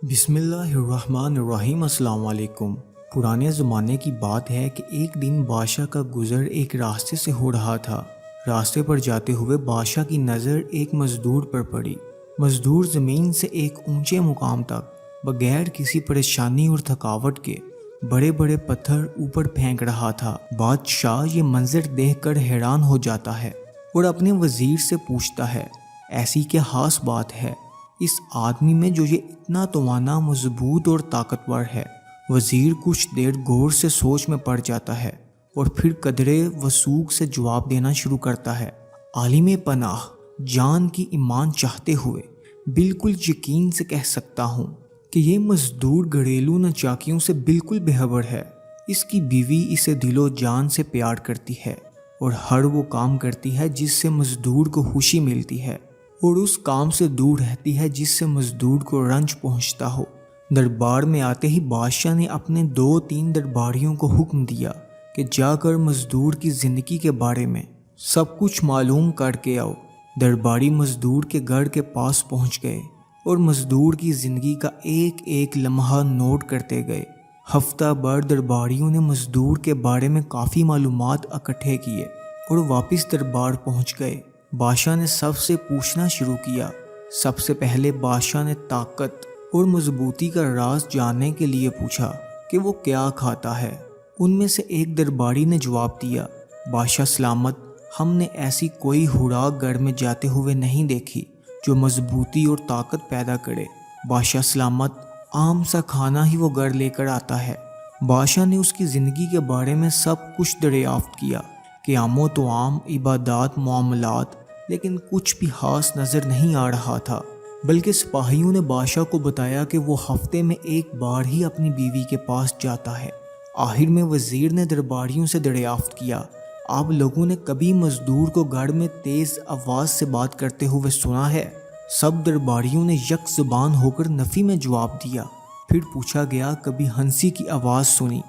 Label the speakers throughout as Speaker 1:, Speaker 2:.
Speaker 1: بسم اللہ الرحمن الرحیم۔ السلام علیکم۔ پرانے زمانے کی بات ہے کہ ایک دن بادشاہ کا گزر ایک راستے سے ہو رہا تھا۔ راستے پر جاتے ہوئے بادشاہ کی نظر ایک مزدور پر پڑی۔ مزدور زمین سے ایک اونچے مقام تک بغیر کسی پریشانی اور تھکاوٹ کے بڑے بڑے پتھر اوپر پھینک رہا تھا۔ بادشاہ یہ منظر دیکھ کر حیران ہو جاتا ہے اور اپنے وزیر سے پوچھتا ہے، ایسی کیا خاص بات ہے اس آدمی میں جو یہ اتنا توانا، مضبوط اور طاقتور ہے؟ وزیر کچھ دیر غور سے سوچ میں پڑ جاتا ہے اور پھر قدرے وثوق سے جواب دینا شروع کرتا ہے۔ عالم پناہ، جان کی ایمان چاہتے ہوئے بالکل یقین سے کہہ سکتا ہوں کہ یہ مزدور گھریلو نچاکیوں سے بالکل بے خبر ہے۔ اس کی بیوی اسے دل و جان سے پیار کرتی ہے اور ہر وہ کام کرتی ہے جس سے مزدور کو خوشی ملتی ہے، اور اس کام سے دور رہتی ہے جس سے مزدور کو رنج پہنچتا ہو۔ دربار میں آتے ہی بادشاہ نے اپنے 2-3 درباریوں کو حکم دیا کہ جا کر مزدور کی زندگی کے بارے میں سب کچھ معلوم کر کے آؤ۔ درباری مزدور کے گھر کے پاس پہنچ گئے اور مزدور کی زندگی کا ایک ایک لمحہ نوٹ کرتے گئے۔ ہفتہ بھر درباریوں نے مزدور کے بارے میں کافی معلومات اکٹھے کیے اور واپس دربار پہنچ گئے۔ بادشاہ نے سب سے پوچھنا شروع کیا۔ سب سے پہلے بادشاہ نے طاقت اور مضبوطی کا راز جاننے کے لیے پوچھا کہ وہ کیا کھاتا ہے۔ ان میں سے ایک درباری نے جواب دیا، بادشاہ سلامت، ہم نے ایسی کوئی خوراک گھر میں جاتے ہوئے نہیں دیکھی جو مضبوطی اور طاقت پیدا کرے۔ بادشاہ سلامت، عام سا کھانا ہی وہ گھر لے کر آتا ہے۔ بادشاہ نے اس کی زندگی کے بارے میں سب کچھ دریافت کیا، قیام و طعام، عبادات، معاملات، لیکن کچھ بھی خاص نظر نہیں آ رہا تھا۔ بلکہ سپاہیوں نے بادشاہ کو بتایا کہ وہ ہفتے میں ایک بار ہی اپنی بیوی کے پاس جاتا ہے۔ آخر میں وزیر نے درباریوں سے دریافت کیا، آپ لوگوں نے کبھی مزدور کو گھر میں تیز آواز سے بات کرتے ہوئے سنا ہے؟ سب درباریوں نے یک زبان ہو کر نفی میں جواب دیا۔ پھر پوچھا گیا، کبھی ہنسی کی آواز سنی؟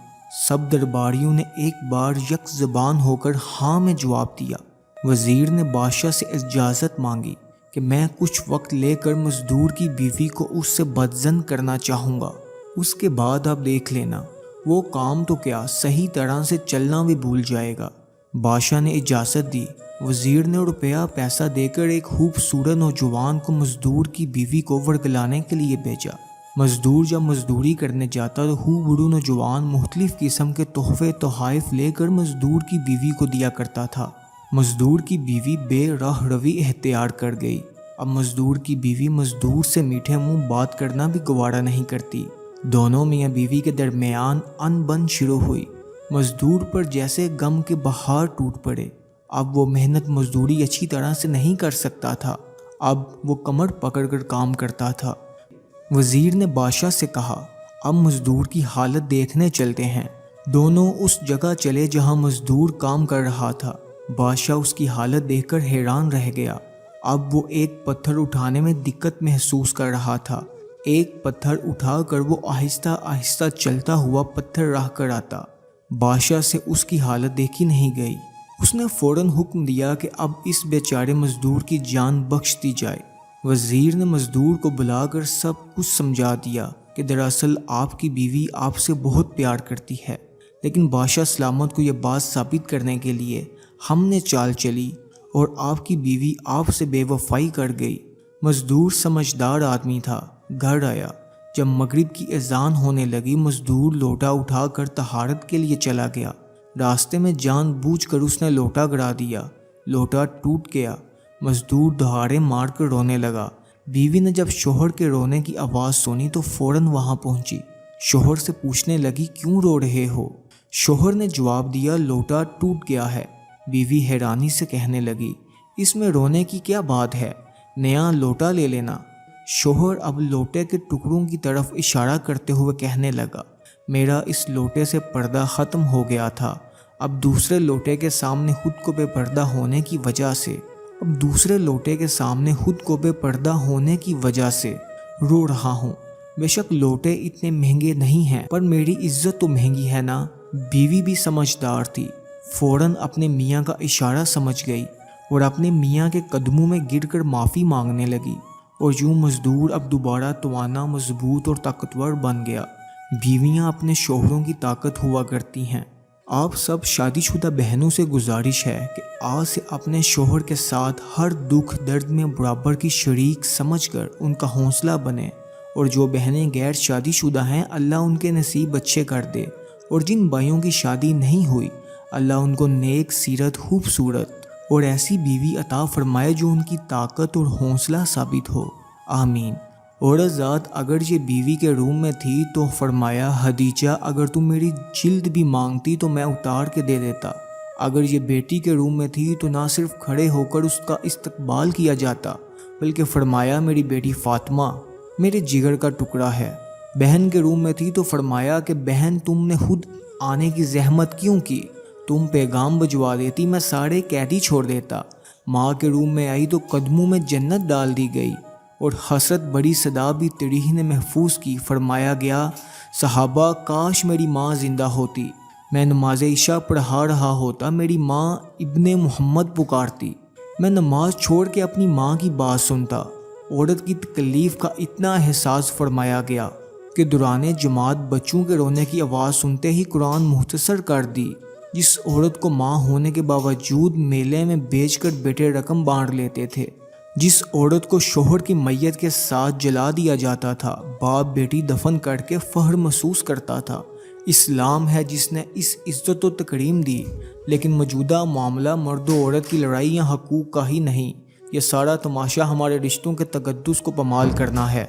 Speaker 1: سب درباریوں نے ایک بار یک زبان ہو کر ہاں میں جواب دیا۔ وزیر نے بادشاہ سے اجازت مانگی کہ میں کچھ وقت لے کر مزدور کی بیوی کو اس سے بدظن کرنا چاہوں گا، اس کے بعد آپ دیکھ لینا، وہ کام تو کیا صحیح طرح سے چلنا بھی بھول جائے گا۔ بادشاہ نے اجازت دی۔ وزیر نے روپیہ پیسہ دے کر ایک خوبصورت نوجوان کو مزدور کی بیوی کو ورگلانے کے لیے بھیجا۔ مزدور جب مزدوری کرنے جاتا تو خوبصورت نوجوان مختلف قسم کے تحفے تحائف لے کر مزدور کی بیوی کو دیا کرتا تھا۔ مزدور کی بیوی بے راہ روی اختیار کر گئی۔ اب مزدور کی بیوی مزدور سے میٹھے منہ بات کرنا بھی گوارا نہیں کرتی۔ دونوں میاں بیوی کے درمیان ان بن شروع ہوئی۔ مزدور پر جیسے غم کے بہار ٹوٹ پڑے۔ اب وہ محنت مزدوری اچھی طرح سے نہیں کر سکتا تھا، اب وہ کمر پکڑ کر کام کرتا تھا۔ وزیر نے بادشاہ سے کہا، اب مزدور کی حالت دیکھنے چلتے ہیں۔ دونوں اس جگہ چلے جہاں مزدور کام کر رہا تھا۔ بادشاہ اس کی حالت دیکھ کر حیران رہ گیا۔ اب وہ ایک پتھر اٹھانے میں دقت محسوس کر رہا تھا۔ ایک پتھر اٹھا کر وہ آہستہ آہستہ چلتا ہوا پتھر رکھ کر آتا۔ بادشاہ سے اس کی حالت دیکھی نہیں گئی۔ اس نے فوراً حکم دیا کہ اب اس بیچارے مزدور کی جان بخش دی جائے۔ وزیر نے مزدور کو بلا کر سب کچھ سمجھا دیا کہ دراصل آپ کی بیوی آپ سے بہت پیار کرتی ہے، لیکن بادشاہ سلامت کو یہ بات ثابت کرنے کے لیے ہم نے چال چلی اور آپ کی بیوی آپ سے بے وفائی کر گئی۔ مزدور سمجھدار آدمی تھا۔ گھر آیا۔ جب مغرب کی اذان ہونے لگی، مزدور لوٹا اٹھا کر طہارت کے لیے چلا گیا۔ راستے میں جان بوجھ کر اس نے لوٹا گرا دیا۔ لوٹا ٹوٹ گیا۔ مزدور دہاڑے مار کر رونے لگا۔ بیوی نے جب شوہر کے رونے کی آواز سنی تو فوراً وہاں پہنچی۔ شوہر سے پوچھنے لگی، کیوں رو رہے ہو؟ شوہر نے جواب دیا، لوٹا ٹوٹ گیا ہے۔ بیوی حیرانی سے کہنے لگی، اس میں رونے کی کیا بات ہے، نیا لوٹا لے لینا۔ شوہر اب لوٹے کے ٹکڑوں کی طرف اشارہ کرتے ہوئے کہنے لگا، میرا اس لوٹے سے پردہ ختم ہو گیا تھا، اب دوسرے لوٹے کے سامنے خود کو بے پردہ ہونے کی وجہ سے رو رہا ہوں۔ بے شک لوٹے اتنے مہنگے نہیں ہیں، پر میری عزت تو مہنگی ہے نا۔ بیوی بھی سمجھدار تھی، فوراً اپنے میاں کا اشارہ سمجھ گئی اور اپنے میاں کے قدموں میں گر کر معافی مانگنے لگی اور یوں مزدور اب دوبارہ توانا، مضبوط اور طاقتور بن گیا۔ بیویاں اپنے شوہروں کی طاقت ہوا کرتی ہیں۔ آپ سب شادی شدہ بہنوں سے گزارش ہے کہ آج سے اپنے شوہر کے ساتھ ہر دکھ درد میں برابر کی شریک سمجھ کر ان کا حوصلہ بنیں، اور جو بہنیں غیر شادی شدہ ہیں اللہ ان کے نصیب اچھے کر دے، اور جن بھائیوں کی شادی نہیں ہوئی اللہ ان کو نیک سیرت، خوبصورت اور ایسی بیوی عطا فرمائے جو ان کی طاقت اور حوصلہ ثابت ہو، آمین۔ عورت ذات اگر یہ بیوی کے روم میں تھی تو فرمایا، خدیجہ اگر تم میری جلد بھی مانگتی تو میں اتار کے دے دیتا۔ اگر یہ بیٹی کے روم میں تھی تو نہ صرف کھڑے ہو کر اس کا استقبال کیا جاتا بلکہ فرمایا، میری بیٹی فاطمہ میرے جگر کا ٹکڑا ہے۔ بہن کے روم میں تھی تو فرمایا کہ بہن تم نے خود آنے کی زحمت کیوں کی، تم پیغام بھجوا دیتی میں سارے قیدی چھوڑ دیتا۔ ماں کے روم میں آئی تو قدموں میں جنت ڈال دی گئی، اور حسرت بڑی صدا بھی تڑیح نے محفوظ کی۔ فرمایا گیا، صحابہ کاش میری ماں زندہ ہوتی، میں نماز عشاء پڑھا رہا ہوتا، میری ماں ابن محمد پکارتی، میں نماز چھوڑ کے اپنی ماں کی بات سنتا۔ عورت کی تکلیف کا اتنا احساس فرمایا گیا کہ دوران جماعت بچوں کے رونے کی آواز سنتے ہی قرآن مختصر کر دی۔ جس عورت کو ماں ہونے کے باوجود میلے میں بیچ کر بیٹے رقم بانٹ لیتے تھے، جس عورت کو شوہر کی میت کے ساتھ جلا دیا جاتا تھا، باپ بیٹی دفن کر کے فخر محسوس کرتا تھا، اسلام ہے جس نے اس عزت و تکریم دی۔ لیکن موجودہ معاملہ مرد و عورت کی لڑائی یا حقوق کا ہی نہیں، یہ سارا تماشا ہمارے رشتوں کے تقدس کو پامال کرنا ہے۔